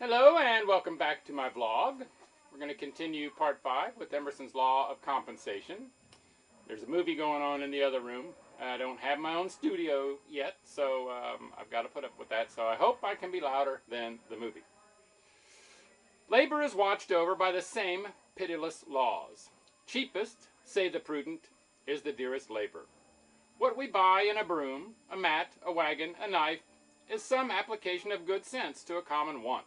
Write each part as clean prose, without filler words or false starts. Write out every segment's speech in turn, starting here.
Hello and welcome back to my vlog. We're going to continue part 5 with Emerson's Law of Compensation. There's a movie going on in the other room. I don't have my own studio yet, so I've got to put up with that. So I hope I can be louder than the movie. Labor is watched over by the same pitiless laws. Cheapest, say the prudent, is the dearest labor. What we buy in a broom, a mat, a wagon, a knife, is some application of good sense to a common want.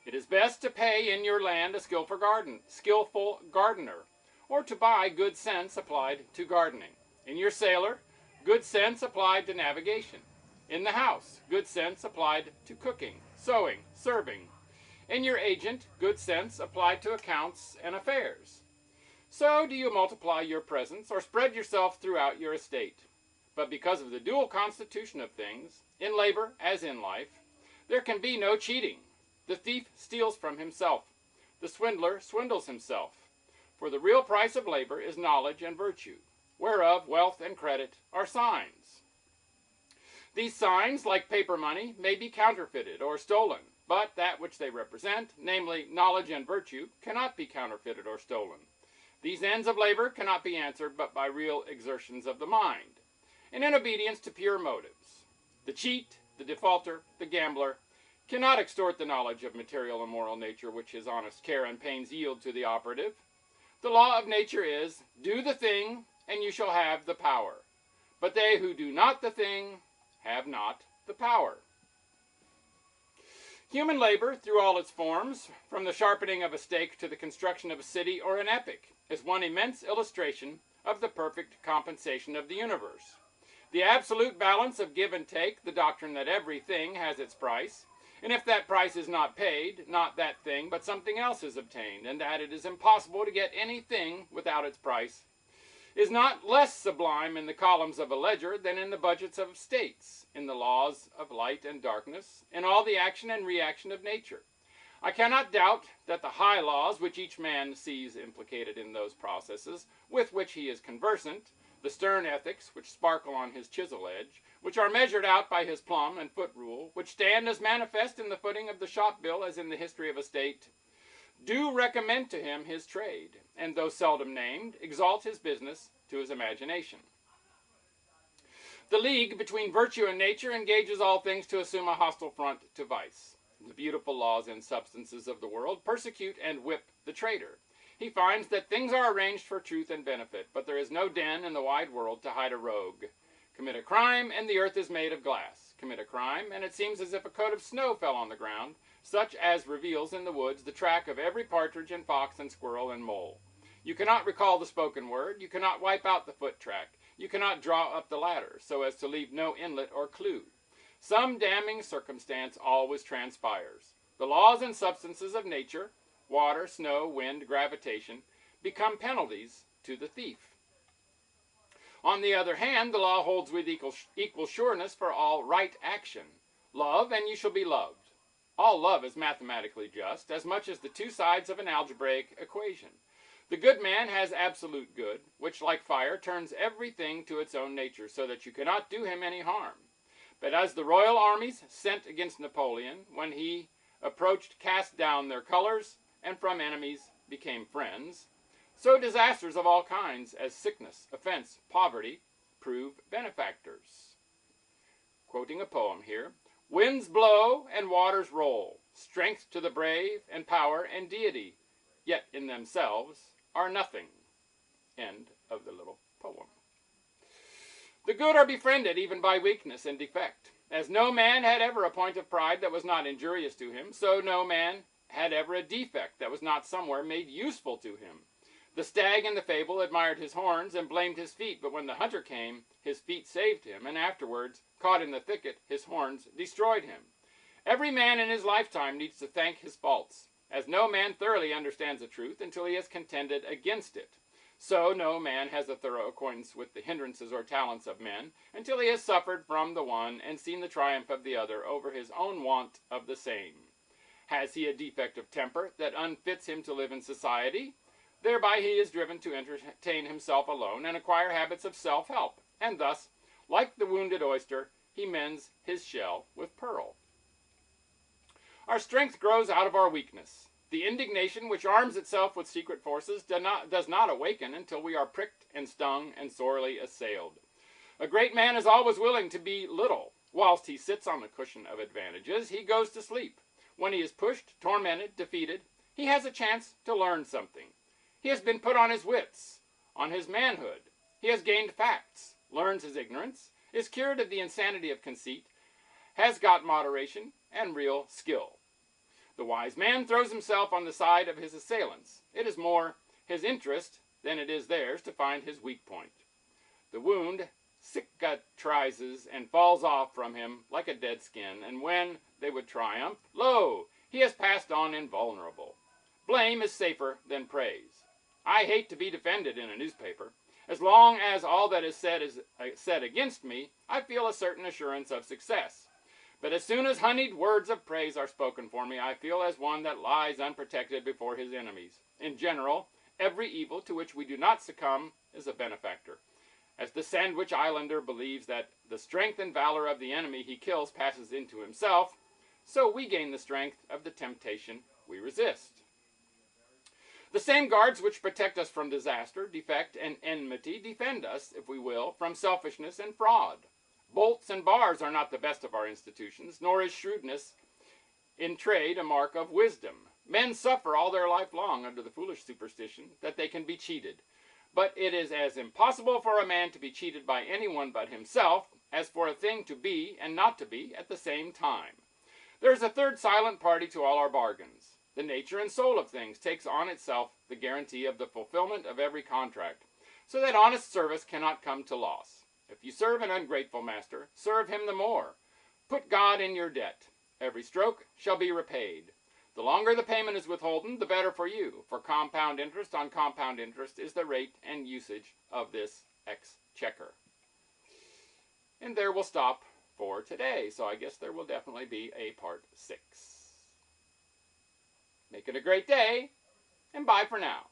It is best to pay in your land a skillful gardener, or to buy good sense applied to gardening. In your sailor, good sense applied to navigation. In the house, good sense applied to cooking, sewing, serving. In your agent, good sense applied to accounts and affairs. So do you multiply your presence, or spread yourself throughout your estate. But because of the dual constitution of things, in labor as in life, there can be no cheating. The thief steals from himself. The swindler swindles himself. For the real price of labor is knowledge and virtue, whereof wealth and credit are signs. These signs, like paper money, may be counterfeited or stolen, but that which they represent, namely knowledge and virtue, cannot be counterfeited or stolen. These ends of labor cannot be answered but by real exertions of the mind, and in obedience to pure motives. The cheat, the defaulter, the gambler, cannot extort the knowledge of material and moral nature which his honest care and pains yield to the operative. The law of nature is, do the thing, and you shall have the power. But they who do not the thing have not the power. Human labor, through all its forms, from the sharpening of a stake to the construction of a city or an epic, is one immense illustration of the perfect compensation of the universe. The absolute balance of give and take, the doctrine that everything has its price, and if that price is not paid, not that thing, but something else is obtained, and that it is impossible to get anything without its price, is not less sublime in the columns of a ledger than in the budgets of states, in the laws of light and darkness, in all the action and reaction of nature. I cannot doubt that the high laws which each man sees implicated in those processes with which he is conversant, the stern ethics which sparkle on his chisel edge, which are measured out by his plumb and foot rule, which stand as manifest in the footing of the shop bill as in the history of a state, do recommend to him his trade, and though seldom named, exalt his business to his imagination. The league between virtue and nature engages all things to assume a hostile front to vice. The beautiful laws and substances of the world persecute and whip the traitor. He finds that things are arranged for truth and benefit, but there is no den in the wide world to hide a rogue. Commit a crime, and the earth is made of glass. Commit a crime, and it seems as if a coat of snow fell on the ground, such as reveals in the woods the track of every partridge and fox and squirrel and mole. You cannot recall the spoken word, you cannot wipe out the foot track, you cannot draw up the ladder, so as to leave no inlet or clue. Some damning circumstance always transpires. The laws and substances of nature, water, snow, wind, gravitation, become penalties to the thief. On the other hand, the law holds with equal sureness for all right action. Love, and you shall be loved. All love is mathematically just, as much as the two sides of an algebraic equation. The good man has absolute good, which, like fire, turns everything to its own nature, so that you cannot do him any harm. But as the royal armies sent against Napoleon, when he approached, cast down their colors, and from enemies became friends, so disasters of all kinds as sickness, offense, poverty, prove benefactors. Quoting a poem here, winds blow and waters roll, strength to the brave and power and deity, yet in themselves are nothing. End of the little poem. The good are befriended even by weakness and defect. As no man had ever a point of pride that was not injurious to him, so no man had ever a defect that was not somewhere made useful to him. The stag in the fable admired his horns and blamed his feet, but when the hunter came, his feet saved him, and afterwards, caught in the thicket, his horns destroyed him. Every man in his lifetime needs to thank his faults, as no man thoroughly understands the truth until he has contended against it. So no man has a thorough acquaintance with the hindrances or talents of men until he has suffered from the one and seen the triumph of the other over his own want of the same. Has he a defect of temper that unfits him to live in society? Thereby he is driven to entertain himself alone and acquire habits of self-help, and thus, like the wounded oyster, he mends his shell with pearl. Our strength grows out of our weakness. The indignation which arms itself with secret forces does not awaken until we are pricked and stung and sorely assailed. A great man is always willing to be little. Whilst he sits on the cushion of advantages, he goes to sleep. When he is pushed, tormented, defeated, he has a chance to learn something. He has been put on his wits, on his manhood. He has gained facts, learns his ignorance, is cured of the insanity of conceit, has got moderation and real skill. The wise man throws himself on the side of his assailants. It is more his interest than it is theirs to find his weak point. The wound cicatrizes and falls off from him like a dead skin, and when they would triumph, lo, he has passed on invulnerable. Blame is safer than praise. I hate to be defended in a newspaper. As long as all that is said against me, I feel a certain assurance of success. But as soon as honeyed words of praise are spoken for me, I feel as one that lies unprotected before his enemies. In general, every evil to which we do not succumb is a benefactor. As the Sandwich Islander believes that the strength and valor of the enemy he kills passes into himself, so we gain the strength of the temptation we resist. The same guards which protect us from disaster, defect, and enmity defend us, if we will, from selfishness and fraud. Bolts and bars are not the best of our institutions, nor is shrewdness in trade a mark of wisdom. Men suffer all their life long under the foolish superstition that they can be cheated. But it is as impossible for a man to be cheated by anyone but himself as for a thing to be and not to be at the same time. There is a third silent party to all our bargains. The nature and soul of things takes on itself the guarantee of the fulfillment of every contract, so that honest service cannot come to loss. If you serve an ungrateful master, serve him the more. Put God in your debt. Every stroke shall be repaid. The longer the payment is withholden, the better for you, for compound interest on compound interest is the rate and usage of this exchequer. And there we'll stop for today, so I guess there will definitely be a part 6. Make it a great day, and bye for now.